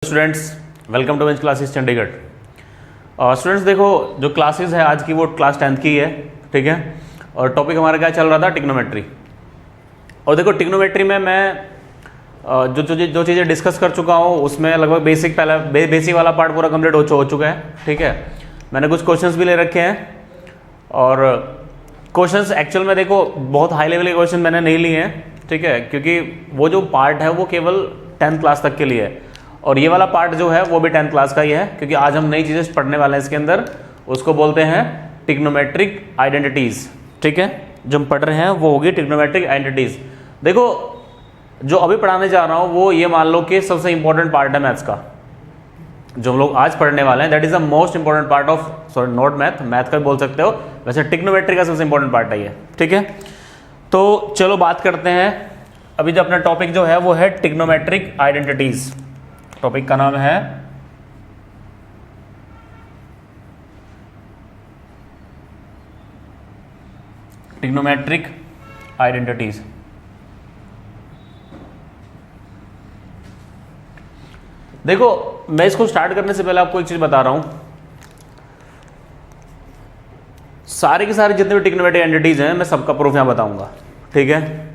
Students, welcome to bench classes Chandigarh. Students देखो, जो classes है आज की वो क्लास 10th की है, ठीक है। और टॉपिक हमारा क्या चल रहा था, टिग्नोमेट्री। और देखो टिग्नोमेट्री में मैं जो चीज़ें डिस्कस कर चुका हूँ उसमें लगभग बेसिक वाला पार्ट पूरा कंप्लीट हो चुका है, ठीक है। मैंने कुछ क्वेश्चंस भी ले रखे हैं और क्वेश्चंस एक्चुअल में देखो बहुत हाई लेवल के क्वेश्चन मैंने नहीं लिए हैं, ठीक है, क्योंकि वो जो पार्ट है वो केवल 10th क्लास तक के लिए है और ये वाला पार्ट जो है वो भी 10th क्लास का ही है, क्योंकि आज हम नई चीज़ें पढ़ने वाले हैं इसके अंदर। उसको बोलते हैं टिग्नोमेट्रिक आइडेंटिटीज, ठीक है। जो हम पढ़ रहे हैं वो होगी टिग्नोमेट्रिक आइडेंटिटीज। देखो जो अभी पढ़ाने जा रहा हूँ वो ये मान लो कि सबसे इंपॉर्टेंट पार्ट है मैथ्स का, जो हम लोग आज पढ़ने वाले हैं। That is the most important part of, sorry not math, math का भी बोल सकते हो, वैसे टिग्नोमेट्री का सबसे इंपॉर्टेंट पार्ट है ये, ठीक है। तो चलो बात करते हैं। अभी जो अपना टॉपिक जो है वो है टिग्नोमेट्रिक आइडेंटिटीज। टॉपिक का नाम है टिग्नोमेट्रिक आइडेंटिटीज। देखो मैं इसको स्टार्ट करने से पहले आपको एक चीज बता रहा हूं, सारे के सारे जितने भी टिग्नोमेट्रिक आइडेंटिटीज हैं मैं सबका प्रूफ यहां बताऊंगा, ठीक है।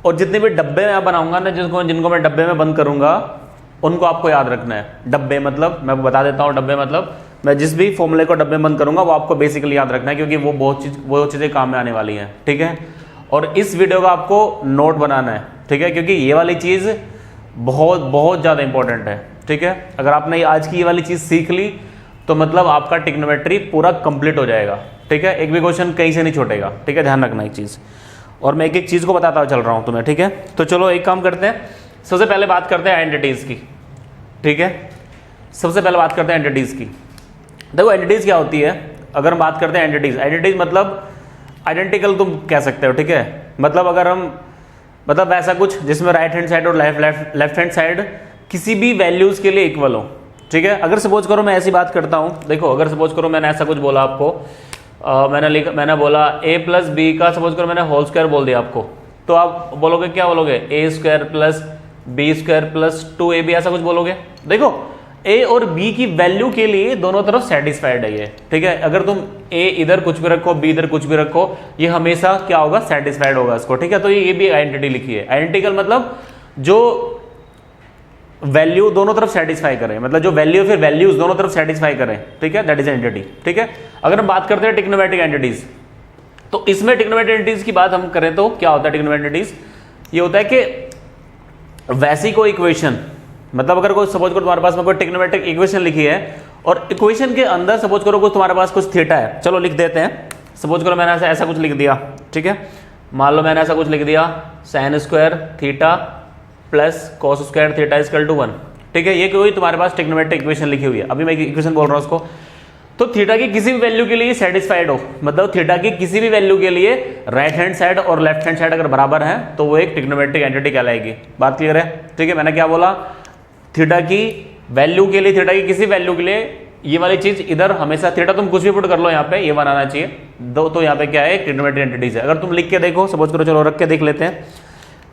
और जितने भी डब्बे मैं बनाऊंगा ना, जिनको मैं डब्बे में बंद करूंगा उनको आपको याद रखना है। डब्बे मतलब मैं बता देता हूँ, डब्बे मतलब मैं जिस भी फॉर्मूले को डब्बे में बंद करूंगा वो आपको बेसिकली याद रखना है, क्योंकि वो चीज़ें काम में आने वाली हैं, ठीक है। और इस वीडियो का आपको नोट बनाना है, ठीक है, क्योंकि ये वाली चीज़ बहुत बहुत ज़्यादा इंपॉर्टेंट है, ठीक है। अगर आपने आज की ये वाली चीज़ सीख ली तो मतलब आपका टिग्नोमेट्री पूरा कंप्लीट हो जाएगा, ठीक है। एक भी क्वेश्चन कहीं से नहीं छूटेगा, ठीक है, ध्यान रखना एक चीज़। और मैं एक एक चीज़ को बताता चल रहा हूँ तुम्हें, ठीक है। तो चलो एक काम करते हैं, सबसे पहले बात करते हैं आइडेंटिटीज़ की, ठीक है। सबसे पहले बात करते हैं एंटिटीज़ की। देखो एंटिटीज़ क्या होती है, अगर हम बात करते हैं एंटिटीज़ मतलब आइडेंटिकल तुम कह सकते हो, ठीक है। मतलब अगर हम मतलब वैसा कुछ जिसमें राइट हैंड साइड और लेफ्ट हैंड साइड किसी भी वैल्यूज़ के लिए इक्वल हो, ठीक है। अगर सपोज करो मैं ऐसी बात करता हूँ, देखो अगर सपोज करो मैंने ऐसा कुछ बोला आपको, मैंने बोला a प्लस बी का, सपोज करो मैंने होल स्क्वायर बोल दिया आपको, तो आप बोलोगे क्या बोलोगे, A square plus B square plus 2ab, ऐसा कुछ बोलोगे। देखो a और b की वैल्यू के लिए दोनों तरफ सेटिस्फाइड है ये, ठीक है। अगर तुम a इधर कुछ भी रखो, b इधर कुछ भी रखो, ये हमेशा क्या होगा, सेटिस्फाइड होगा इसको, ठीक है। तो ये भी आइडेंटिटी लिखी है। आइडेंटिकल मतलब जो वैल्यू दोनों तरफ सेटिस्फाई करें, मतलब जो वैल्यू फिर वैल्यूज दोनों तरफ सेटिस्फाई करें, ठीक है, दैट इज आइडेंटिटी, ठीक है। अगर हम बात करते हैं टिग्नोमेट्रिक आइडेंटिटीज, तो इसमें टिग्नोमेट्रिक आइडेंटिटीज की बात हम करें तो क्या होता है टिग्नोमेट्रिक आइडेंटिटीज, ये होता है कि वैसी कोई इक्वेशन, मतलब अगर कोई सपोज करो तुम्हारे पास में कोई टिग्नोमेट्रिक इक्वेशन लिखी है और इक्वेशन के अंदर सपोज करो कुछ तुम्हारे पास कुछ थीटा है, चलो लिख देते हैं। सपोज करो मैंने ऐसा कुछ लिख दिया, ठीक है। मान लो मैंने ऐसा कुछ लिख दिया, sine square theta plus cos square theta equal to 1, ठीक है। ये कोई तुम्हारे पास टिग्नोमेट्रिक इक्वेशन लिखी हुई है, अभी मैं इक्वेशन बोल रहा हूँ उसको। तो थीटा की किसी भी वैल्यू के लिए सेटिस्फाइड हो, मतलब थीटा की किसी भी वैल्यू के लिए राइट हैंड साइड और लेफ्ट हैंड साइड अगर बराबर है तो वो एक टिग्नोमेट्रिक आइडेंटिटी कहलाएगी। बात क्लियर है, ठीक है। मैंने क्या बोला, थीटा की वैल्यू के लिए, थीटा की किसी वैल्यू के लिए ये वाली चीज इधर हमेशा, थीटा तुम कुछ भी पुट कर लो यहाँ पे, ये बनाना चाहिए दो, तो यहाँ पे क्या है, टिग्नोमेट्रिक आइडेंटिटीज है। अगर तुम लिख के देखो, सपोज करो, चलो रख के देख लेते हैं।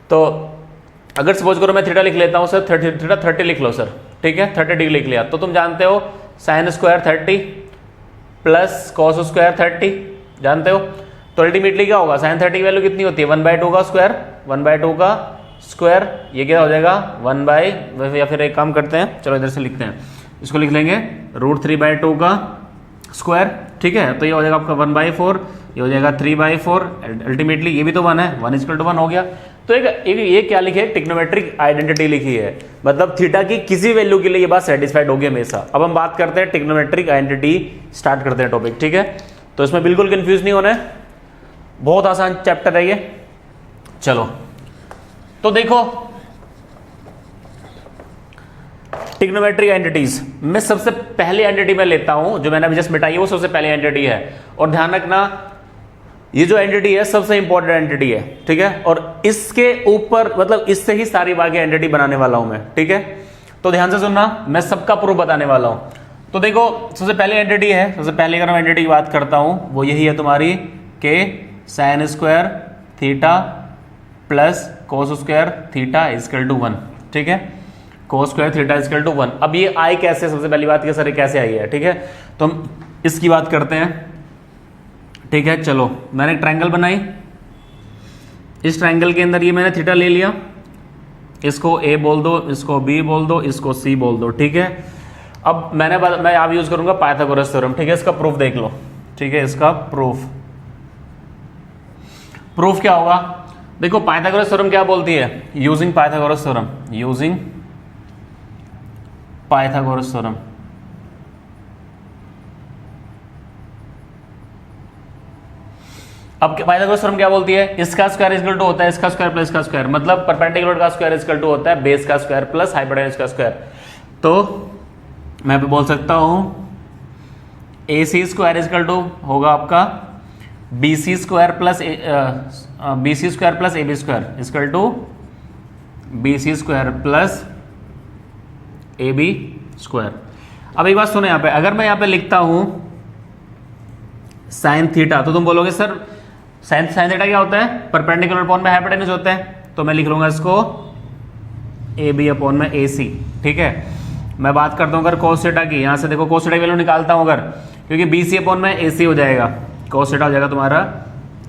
तो अगर सपोज करो मैं थीटा लिख लेता हूँ सर, थीटा 30 लिख लो सर, ठीक है, 30 डिग्री लिख लिया, तो तुम जानते हो sine square 30 plus cos square 30, जानते हो। तो अल्टीमेटली क्या होगा, साइन 30 की वैल्यू कितनी होती है, 1/2 का स्क्वायर, 1/2 का स्क्वायर, ये क्या हो जाएगा 1/, या फिर एक काम करते हैं, चलो इधर से लिखते हैं, इसको लिख लेंगे √3/2 का स्क्वायर, ठीक है। तो ये हो जाएगा आपका 1/4, ये हो जाएगा 3/4, अल्टीमेटली ये भी तो 1 है, 1 = 1 हो गया। तो एक ये क्या लिखे, टिग्नोमेट्रिक आइडेंटिटी लिखी है, मतलब थीटा की किसी वैल्यू के लिए ये बात सेटिस्फाइड होगी हमेशा। अब हम बात करते हैं टिग्नोमेट्रिक आइडेंटिटी, स्टार्ट करते हैं टॉपिक, ठीक है। तो इसमें बिल्कुल कंफ्यूज नहीं होना है, बहुत आसान चैप्टर है ये। चलो तो देखो टिग्नोमेट्रिक आइडेंटिटीज में सबसे पहली आइडेंटिटी मैं लेता हूं, जो मैंने अभी जस्ट मिटाई है वो सबसे पहली आइडेंटिटी है। और ध्यान रखना ये जो एंटिटी है सबसे इंपॉर्टेंट एंटिटी है, ठीक है। और इसके ऊपर मतलब इससे ही सारी बाकी एंटिटी बनाने वाला हूं मैं, ठीक है। तो ध्यान से सुनना, मैं सबका प्रूफ बताने वाला हूं। तो देखो सबसे पहले एंटिटी है, सबसे पहले अगर मैं एंटिटी की बात करता हूं वो यही है तुम्हारी के sine square theta plus cos square theta equal to 1, ठीक है। cos square theta equal to 1। अब ये आई कैसे, सबसे पहली बात कि सर ये कैसे आई है, ठीक है, तो हम इसकी बात करते हैं, ठीक है। चलो मैंने एक ट्रायंगल बनाई, इस ट्रायंगल के अंदर ये मैंने थीटा ले लिया, इसको ए बोल दो, इसको बी बोल दो, इसको सी बोल दो, ठीक है। अब मैं आप यूज करूंगा पाइथागोरस थ्योरम, ठीक है। इसका प्रूफ देख लो, ठीक है, इसका प्रूफ क्या होगा, देखो पाइथागोरस थ्योरम क्या बोलती है, using Pythagoras theorem, using Pythagoras theorem, अब पाइथागोरस थ्योरम क्या बोलती है, इसका स्क्वायर इक्वल टू होता है इसका स्क्वायर प्लस इसका स्क्वायर, मतलब परपेंडिकुलर का स्क्वायर इक्वल टू होता है बेस का स्क्वायर प्लस हाइपोटेन्यूज का स्क्वायर। तो मैं भी बोल सकता हूं A C square equal to होगा आपका B C square plus A B square equal to B C square plus A B square. अब एक बात सुनो यहाँ पे, अगर मैं यहाँ पे लिखता हूं साइन थीटा, तो तुम बोलोगे सर साइन थीटा क्या होता है, परपेंडिकुलर अपॉन में हाइपोटेन्यूज होता है, तो मैं लिख लूंगा इसको ए बी अपॉन में ए सी, ठीक है। मैं बात करता हूँ अगर कोस थीटा की, यहाँ से देखो कोस थीटा की वैल्यू निकालता हूँ अगर, क्योंकि बी सी अपॉन में ए सी हो जाएगा, कोस थीटा हो जाएगा तुम्हारा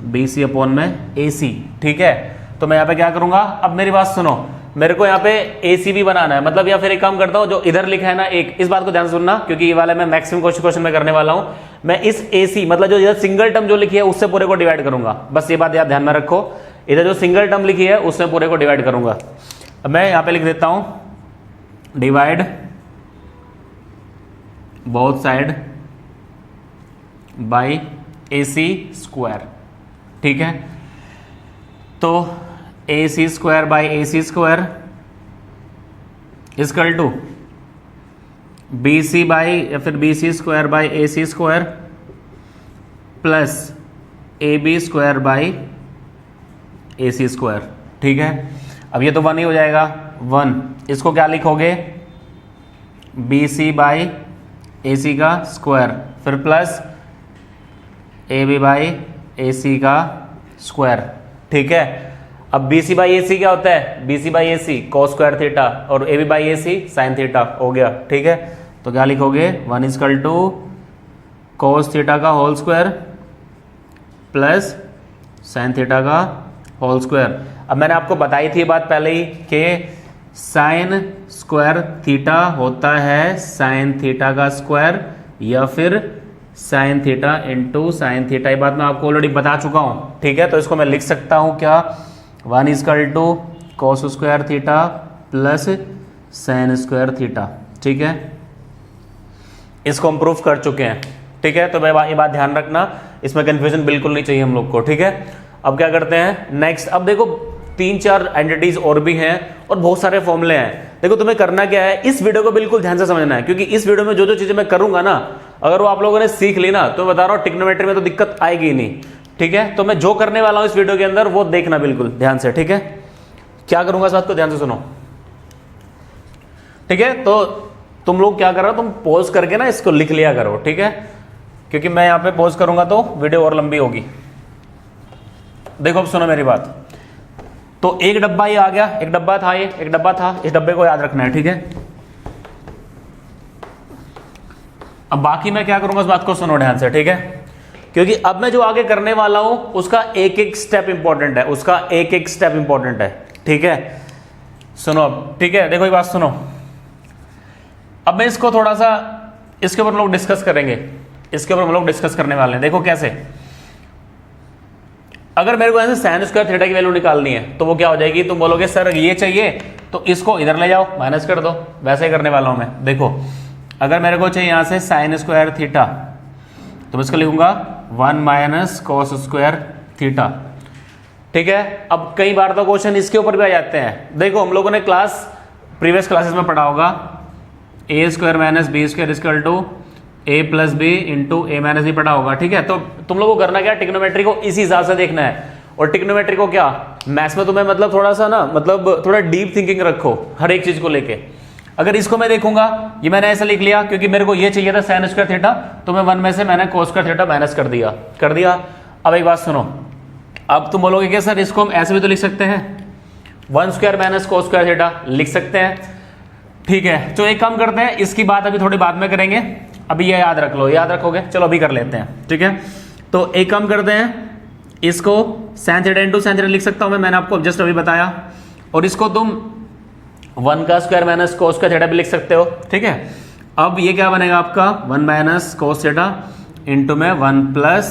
बी सी अपॉन में ए सी, ठीक है। तो मैं यहाँ पे क्या करूंगा, अब मेरी बात सुनो, मेरे को यहाँ पे ए सी भी बनाना है, मतलब या फिर एक काम करता हूँ, जो इधर लिखा है ना एक, इस बात को ध्यान से सुनना, क्योंकि ये वाला मैं मैक्सिमम क्वेश्चन में करने वाला हूँ। मैं इस ए सी मतलब जो इधर सिंगल टर्म जो लिखी है उससे पूरे को डिवाइड करूंगा, बस ये बात याद ध्यान में रखो, इधर जो सिंगल टर्म लिखी है उससे पूरे को डिवाइड करूंगा। अब मैं यहाँ पे लिख देता हूं divide both side by A C square, ठीक है। तो A C square by A C square equal to B C by या फिर B C square by A C square plus A B square by A C square, ठीक है। अब ये तो 1 ही हो जाएगा, 1, इसको क्या लिखोगे बी सी बाई ए सी का स्क्वायर, फिर plus A B by A सी का स्क्वायर, ठीक है। अब बी सी बाई ए सी क्या होता है, B C by A C cos square theta और A B by A C sine theta हो गया, ठीक है। तो क्या लिखोगे 1 इक्वल टू कॉस थीटा का whole square plus sine theta का होल स्क्वायर। अब मैंने आपको बताई थी बात पहले ही कि साइन स्क्वायर थीटा होता है साइन थीटा का स्क्वायर या फिर sine theta into sine theta, ये बात मैं आपको ऑलरेडी बता चुका हूँ, ठीक है। तो इसको मैं लिख सकता हूँ क्या 1 equal to cos square theta plus sine square theta, ठीक है। इसको हम प्रूफ कर चुके हैं, ठीक है। तो ये बात ध्यान रखना, इसमें कंफ्यूजन बिल्कुल नहीं चाहिए हम लोग को, ठीक है। अब क्या करते हैं नेक्स्ट, अब देखो 3-4 एंटिटीज और भी हैं और बहुत सारे फॉर्मूले हैं। देखो तुम्हें करना क्या है, इस वीडियो को बिल्कुल ध्यान से समझना है, क्योंकि इस वीडियो में जो जो चीजें मैं करूंगा ना, अगर वो आप लोगों ने सीख ली ना, तो मैं बता रहा हूँ ट्रिग्नोमेट्री में तो दिक्कत आएगी ही नहीं, ठीक है। तो मैं जो करने वाला हूं इस वीडियो के अंदर वो देखना बिल्कुल ध्यान से, ठीक है। क्या करूंगा इस बात को ध्यान से सुनो, ठीक है। तो तुम लोग क्या करो, तुम पॉज करके ना इसको लिख लिया करो, ठीक है, क्योंकि मैं यहां पे पॉज करूंगा तो वीडियो और लंबी होगी। देखो अब सुनो मेरी बात, तो एक डब्बा ये आ गया, एक डब्बा था, ये एक डब्बा था, इस डब्बे को याद रखना है, ठीक है। अब बाकी मैं क्या करूंगा इस बात को सुनो ध्यान से, ठीक है, क्योंकि अब मैं जो आगे करने वाला हूं उसका एक एक स्टेप इंपॉर्टेंट है, उसका एक एक स्टेप इंपॉर्टेंट है, ठीक है। सुनो अब, ठीक है, देखो ये बात सुनो। अब मैं इसको थोड़ा सा इसके ऊपर हम लोग डिस्कस करेंगे, इसके ऊपर हम लोग डिस्कस करने वाले हैं। देखो कैसे, अगर मेरे को ऐसे साइन स्क्वायर थीटा की वैल्यू निकालनी है तो वो क्या हो जाएगी, तुम बोलोगे सर ये चाहिए तो इसको इधर ले जाओ माइनस कर दो, वैसे ही करने वाला हूं मैं। देखो अगर मेरे को चाहिए यहां से साइन स्क्वायर थीटा, तो मैं इसको लिखूंगा 1 माइनस कॉस स्क्वायर थीटा, ठीक है। अब कई बार तो क्वेश्चन इसके ऊपर भी आ जाते हैं। देखो हम लोगों ने प्रीवियस क्लासेस में पढ़ा होगा A square minus B square equal to A plus B into A minus B पढ़ा होगा, ठीक है। तो तुम लोगों को करना क्या, ट्रिग्नोमेट्री को इसी हिसाब से देखना है। और ट्रिग्नोमेट्री को क्या मैथ्स में तुम्हें मतलब थोड़ा सा ना, मतलब थोड़ा डीप थिंकिंग रखो हर एक चीज को लेके। अगर इसको मैं देखूंगा, ये मैंने ऐसा लिख लिया क्योंकि मेरे को ये चाहिए था साइन स्क्वायर थीटा, तो मैं 1 में से मैंने कोस स्क्वायर थीटा माइनस कर दिया। अब एक बात सुनो, अब तुम बोलोगे कि सर इसको हम ऐसे भी तो लिख सकते हैं, 1 square minus cos square theta लिख सकते हैं। ठीक है, तो एक काम करते हैं, इसकी बात अभी थोड़ी बाद में करेंगे, अभी ये याद रख लो, याद रखोगे, चलो अभी कर लेते हैं, ठीक है। तो एक काम करते हैं, इसको sin theta into sin theta लिख सकता हूं मैंने आपको जस्ट अभी बताया, और इसको तुम 1 का स्क्वायर माइनस कोस का थीटा भी लिख सकते हो, ठीक है। अब ये क्या बनेगा आपका 1 माइनस कोस थीटा इंटू में 1 प्लस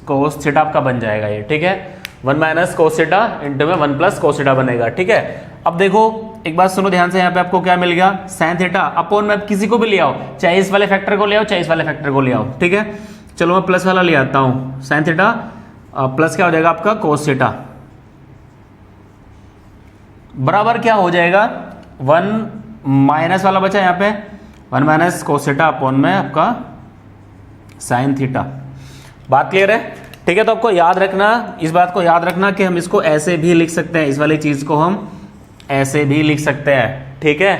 कोस थीटा आपका बन जाएगा ये, ठीक है। 1 माइनस कोस थीटा इंटू में 1 प्लस कोस थीटा बनेगा, ठीक है। अब देखो एक बात सुनो ध्यान से, यहाँ पे आपको क्या मिल गया sin थीटा अपॉन में किसी को भी ले आओ, चाहे इस वाले फैक्टर को ले आओ चाहे इस वाले फैक्टर को ले आओ, ठीक है। चलो मैं प्लस वाला ले आता हूँ, sin थीटा प्लस क्या हो जाएगा आपका कोस थीटा बराबर क्या हो जाएगा 1 माइनस वाला बचा यहाँ पे 1 माइनस कोस थीटा अपॉन में आपका sin थीटा। बात क्लियर है, ठीक है। तो आपको याद रखना, इस बात को याद रखना कि हम इसको ऐसे भी लिख सकते हैं, इस वाली चीज को हम ऐसे भी लिख सकते हैं, ठीक है।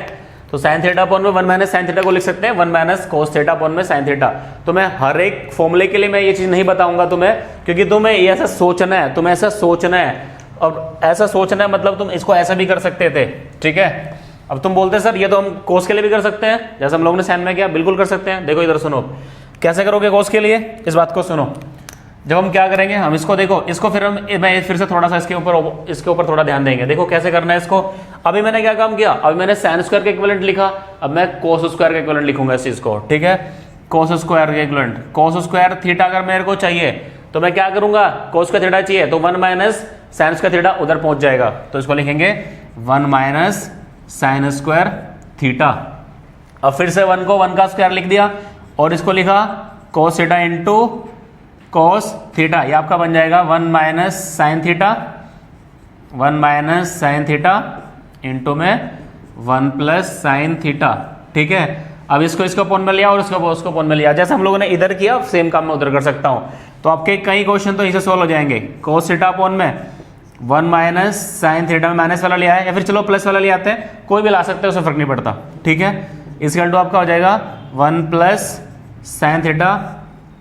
तो sin थीटा अपॉन में 1 माइनस sin थीटा को लिख सकते हैं 1 माइनस कोस थीटा अपॉन में sin थीटा। तो मैं हर एक फॉर्मूले के लिए मैं ये चीज नहीं बताऊंगा तुम्हें, क्योंकि तुम्हें ये ऐसा सोचना है, तुम्हें ऐसा सोचना है, और ऐसा सोचना है मतलब तुम इसको ऐसा भी कर सकते थे, ठीक है। अब तुम बोलते सर ये तो हम कोस के लिए भी कर सकते हैं, जैसे हम लोगों ने साइन में किया, बिल्कुल कर सकते हैं। देखो इधर सुनो, कैसे करोगे कोस के लिए, इस बात को सुनो। जब हम क्या करेंगे, हम इसको देखो, इसको फिर मैं फिर से थोड़ा सा इसके ऊपर थोड़ा ध्यान देंगे। देखो कैसे करना है इसको। अभी मैंने क्या काम किया, अभी मैंने साइन स्क्वायर का इक्विवेलेंट लिखा, अब मैं कोस स्क्वायर का इक्विवेलेंट लिखूंगा इस चीज को, ठीक है। कोस स्क्वायर का इक्विवेलेंट, कोस स्क्वायर थीटा अगर मेरे को चाहिए तो मैं क्या करूंगा, कोस का थीटा चाहिए तो 1 माइनस साइन स्क्वायर थीटा उधर पहुंच जाएगा, तो इसको लिखेंगे 1 माइनस साइन स्क्वायर थीटा। अब फिर से 1 को 1 का स्क्वायर लिख दिया और इसको लिखा cos theta into cos theta, ये आपका बन जाएगा 1 minus sine theta 1 minus sine theta into में 1 प्लस साइन थीटा, ठीक है। अब इसको अपॉन में लिया और उसको अपॉन में लिया, जैसे हम लोगों ने इधर किया सेम काम मैं उधर कर सकता हूं। तो आपके कई क्वेश्चन तो इसे सोल्व हो जाएंगे। कोस थीटा अपॉन में 1 माइनस साइन थीटा में माइनस वाला लिया है, या फिर चलो प्लस वाला ले आते हैं, कोई भी ला सकते हैं, उससे फर्क नहीं पड़ता, ठीक है। इसका इक्वल टू आपका हो जाएगा 1 प्लस साइन थीटा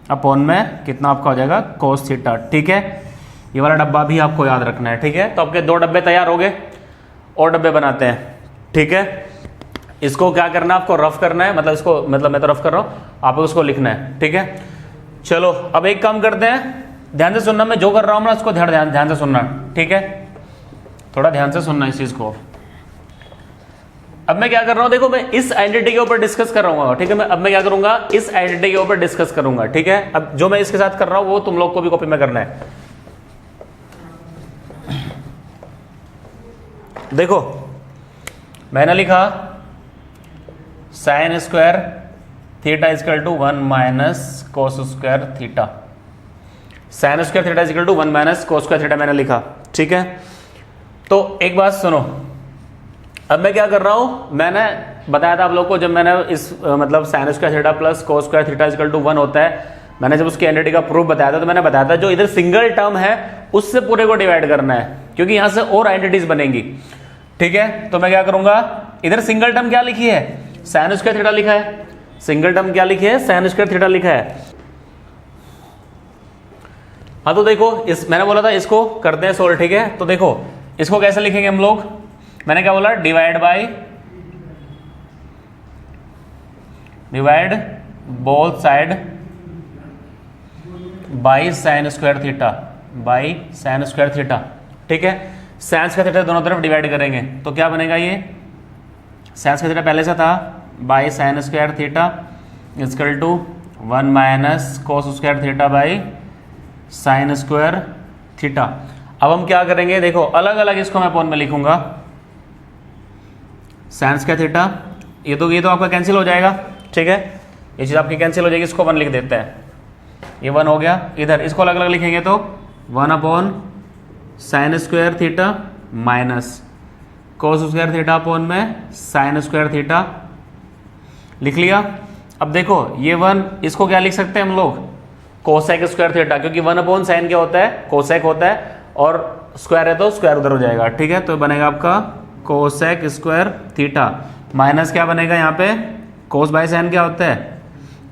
अपॉन में कितना आपका हो जाएगा कोस थीटा, ठीक है। ये वाला डब्बा भी आपको याद रखना है, ठीक है। तो आपके 2 डब्बे तैयार हो गए, और डब्बे बनाते हैं, ठीक है। इसको क्या करना है, आपको रफ करना है, मतलब मैं तो रफ कर रहा हूं, आपको उसको लिखना है, ठीक है। चलो अब एक काम करते हैं, ध्यान से सुनना, मैं जो कर रहा हूं ना उसको ध्यान से सुनना, ठीक है। थोड़ा ध्यान से सुनना इस चीज को। अब मैं क्या कर रहा हूं, देखो मैं इस आइडेंटिटी के ऊपर डिस्कस कर रहा हूं, ठीक है। अब मैं क्या करूंगा, इस आइडेंटिटी के ऊपर डिस्कस करूंगा, ठीक है। अब जो मैं इसके साथ कर रहा हूं वो तुम लोग को भी कॉपी में करना है। देखो मैंने लिखा sine square theta is equal to 1 minus cos square theta, sine square theta is equal to 1 minus cos square theta मैंने लिखा, ठीक है। तो एक बात सुनो, अब मैं क्या कर रहा हूं, मैंने बताया था आप लोग को, जब मैंने इस मतलब sine square theta plus cos square theta is equal to 1 होता है, मैंने जब उसकी आइडेंटिटी का प्रूफ बताया था, तो मैंने बताया था जो इधर सिंगल टर्म है उससे पूरे को डिवाइड करना है, क्योंकि यहां से और आइडेंटिटीज बनेंगी, ठीक है। तो मैं क्या करूंगा, इधर सिंगल टर्म क्या लिखी है, साइन स्क्वायर थीटा लिखा है, सिंगल टर्म क्या लिखी है, साइन स्क्वायर थीटा लिखा है। हाँ तो देखो मैंने बोला था इसको करते हैं सोल्व, ठीक है। तो देखो इसको कैसे लिखेंगे हम लोग, मैंने क्या बोला, divide both side by sine square theta, ठीक है। साइन स्क्वायर थीटा दोनों तरफ डिवाइड करेंगे तो क्या बनेगा, ये साइन स्क्वायर थीटा पहले से था by sine square theta is equal to 1 minus cos square theta by sine square theta. अब हम क्या करेंगे, देखो अलग अलग इसको मैं अपॉन में लिखूंगा, साइन स्क्वायर थीटा, ये तो आपका कैंसिल हो जाएगा, ठीक है। ये चीज आपकी कैंसिल हो जाएगी, इसको 1 लिख देते हैं, ये 1 हो गया। इधर इसको अलग अलग लिखेंगे तो 1 upon sine square theta minus cos square theta upon में साइन स्क्वायर थीटा लिख लिया। अब देखो ये 1, इसको क्या लिख सकते हैं हम लोग, कोसेक स्क्वायर थीटा, क्योंकि 1 अपॉन साइन क्या होता है, कोसेक होता है, और स्क्वायर है तो स्क्वायर उधर हो जाएगा, ठीक है। तो बनेगा आपका कोसेक स्क्वायर थीटा माइनस क्या बनेगा यहाँ पे, कोस बाय साइन क्या होता है,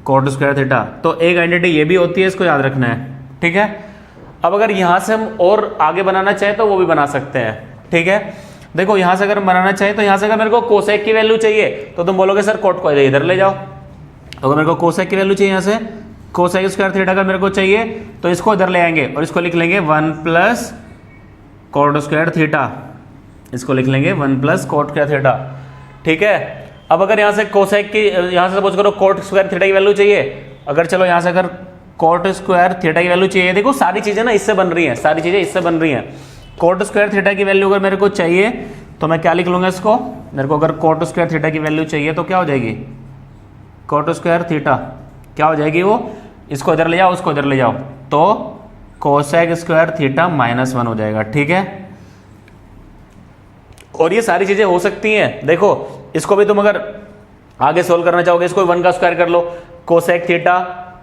कोट स्क्वायर थीटा। तो एक आइडेंटिटी ये भी होती है, इसको याद रखना है, ठीक है। अब अगर यहां से हम और आगे बनाना चाहे तो वो भी बना सकते हैं, ठीक है। देखो यहां से अगर बनाना चाहिए तो यहां से अगर मेरे को कोसेक की वैल्यू चाहिए तो तुम बोलोगे सर कोट को इधर ले जाओ। अगर मेरे को कोसेक की वैल्यू चाहिए यहां से कोसेक स्क्वायर थीटा अगर मेरे को चाहिए तो इसको इधर ले आएंगे और इसको लिख लेंगे 1 प्लस कोट स्क्वायर थीटा, इसको लिख लेंगे 1 प्लस कोट स्क्वायर थीटा। ठीक है, अब अगर यहाँ से कोसेक की, यहाँ से सपोज करो कोट स्क्वायर थीटा की वैल्यू चाहिए, अगर चलो यहाँ से अगर कोट स्क्वायर थीटा की वैल्यू चाहिए, देखो सारी चीजें ना इससे बन रही हैं, सारी चीजें इससे बन रही हैं। कोट स्क्वायर थीटा की वैल्यू अगर मेरे को चाहिए तो मैं क्या लिख लूंगा इसको, मेरे को अगर कोट स्क्वायर थीटा की वैल्यू चाहिए तो क्या हो जाएगी, कोट स्क्वायर थीटा क्या हो जाएगी वो, इसको इधर ले जाओ उसको इधर ले जाओ तो कोसेक स्क्वायर थीटा -1 हो जाएगा। ठीक है, और ये सारी चीजें हो सकती हैं। देखो इसको भी तुम अगर आगे सोल्व करना चाहोगे इसको 1 का स्क्वायर कर लो, cosec theta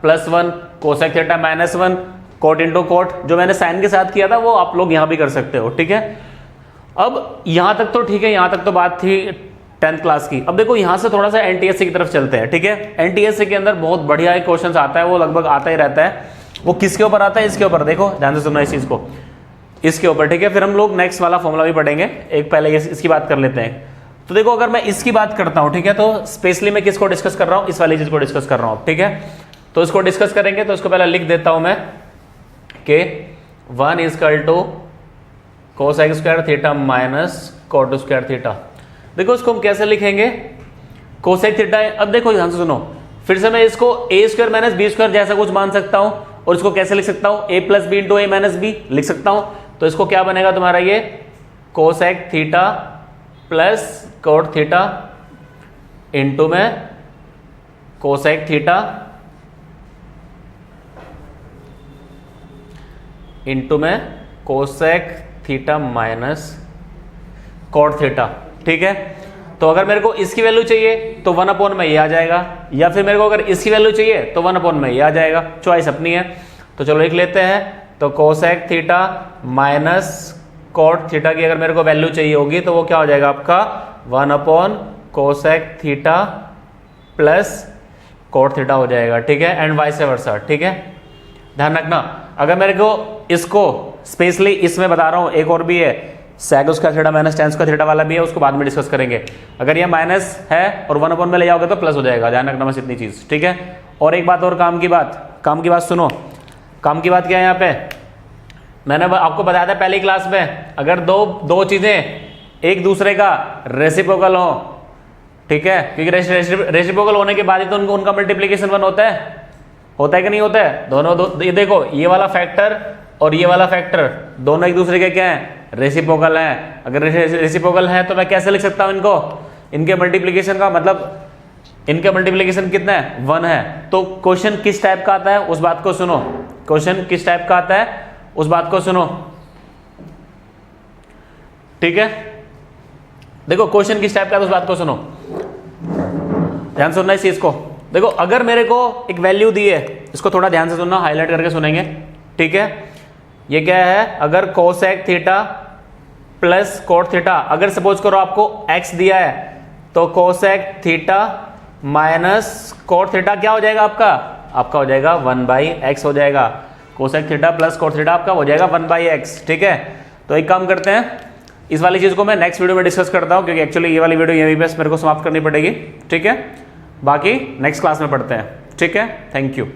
+1 cosec theta -1 cot into cot, जो मैंने साइन के साथ किया था वो आप लोग यहां भी कर सकते हो। ठीक है, अब यहां तक तो ठीक है, यहां तक तो बात थी 10th क्लास की। अब देखो यहां से थोड़ा सा एनटीएससी की तरफ चलते हैं। ठीक है, एनटीएससी के अंदर बहुत बढ़िया एक क्वेश्चन आता है, वो लगभग आता ही रहता है। वो किसके ऊपर आता है, इसके ऊपर, देखो ध्यान से सुनना इस चीज को, इसके ऊपर। ठीक है, फिर हम लोग नेक्स्ट वाला फॉर्मूला भी पढ़ेंगे, एक पहले इसकी बात कर लेते हैं। तो देखो अगर मैं इसकी बात करता हूं, ठीक है, तो स्पेशली मैं किसको डिस्कस कर रहा हूं, इस वाली चीज को डिस्कस कर रहा हूं। ठीक है, तो इसको डिस्कस करेंगे तो इसको पहले लिख देता हूं मैं कि 1 = cosec square theta minus cot square theta. देखो इसको हम कैसे लिखेंगे, कोसेक थीटा, अब देखो ध्यान से सुनो, फिर से मैं इसको a² - b² जैसा कुछ मान सकता हूं, और इसको कैसे लिख सकता हूं, a + b × a - b लिख सकता हूं। तो इसको क्या बनेगा तुम्हारा ये cosec theta plus cot theta into में कोसेक थीटा इंटू में cosec theta minus cot theta. ठीक है, तो अगर मेरे को इसकी वैल्यू चाहिए तो 1/, में ये आ जाएगा, या फिर मेरे को अगर इसकी वैल्यू चाहिए तो 1/, में ये आ जाएगा, चॉइस अपनी है। तो चलो लिख लेते हैं, तो cosec theta minus cot theta की अगर मेरे को वैल्यू चाहिए होगी तो वो क्या हो जाएगा आपका 1/ cosec theta plus cot theta हो जाएगा। ठीक है, एंड वाइस वर्सा। ठीक है, ध्यान रखना, अगर मेरे को इसको स्पेशली इसमें बता रहा हूं, एक और भी है sec square theta minus tan square theta वाला भी है, उसको बाद में डिस्कस करेंगे। अगर ये माइनस है और 1/, में ले जाओगे तो प्लस हो जाएगा, ध्यान रखना बस इतनी चीज। ठीक है, और एक बात और, काम की बात सुनो। काम की बात क्या है यहाँ पे, मैंने आपको बताया था पहली क्लास में, अगर दो चीजें एक दूसरे का रेसिप्रोकल हो, ठीक है, क्योंकि रेसिप्रोकल होने के बाद ही तो उनका मल्टीप्लीकेशन 1 होता है कि नहीं होता है, दोनों ये देखो, ये वाला फैक्टर और ये वाला फैक्टर दोनों एक दूसरे के क्या है, रेसिप्रोकल है। अगर रेसिप्रोकल है तो मैं कैसे लिख सकता हूं इनको, इनके मल्टीप्लीकेशन का मतलब इनके मल्टीप्लीकेशन कितना है, 1 है। तो क्वेश्चन किस टाइप का आता है उस बात को सुनो, क्वेश्चन किस टाइप का आता है उस बात को सुनो। ठीक है, देखो क्वेश्चन किस टाइप का है उस बात को सुनो, ध्यान सुनना इस चीज को। देखो अगर मेरे को एक वैल्यू दी है, इसको थोड़ा ध्यान से सुनना, हाईलाइट करके सुनेंगे। ठीक है, ये क्या है, अगर cosec theta plus cot theta, अगर सपोज करो आपको x दिया है तो cosec theta minus cot theta क्या हो जाएगा आपका हो जाएगा 1/x हो जाएगा। Cosec theta plus cot theta आपका हो जाएगा 1/x। ठीक है, तो एक काम करते हैं, इस वाली चीज को मैं नेक्स्ट वीडियो में डिस्कस करता हूं, क्योंकि एक्चुअली ये वाली वीडियो यहीं पे मेरे को समाप्त करनी पड़ेगी। ठीक है, बाकी नेक्स्ट क्लास में पढ़ते हैं। ठीक है, थैंक यू।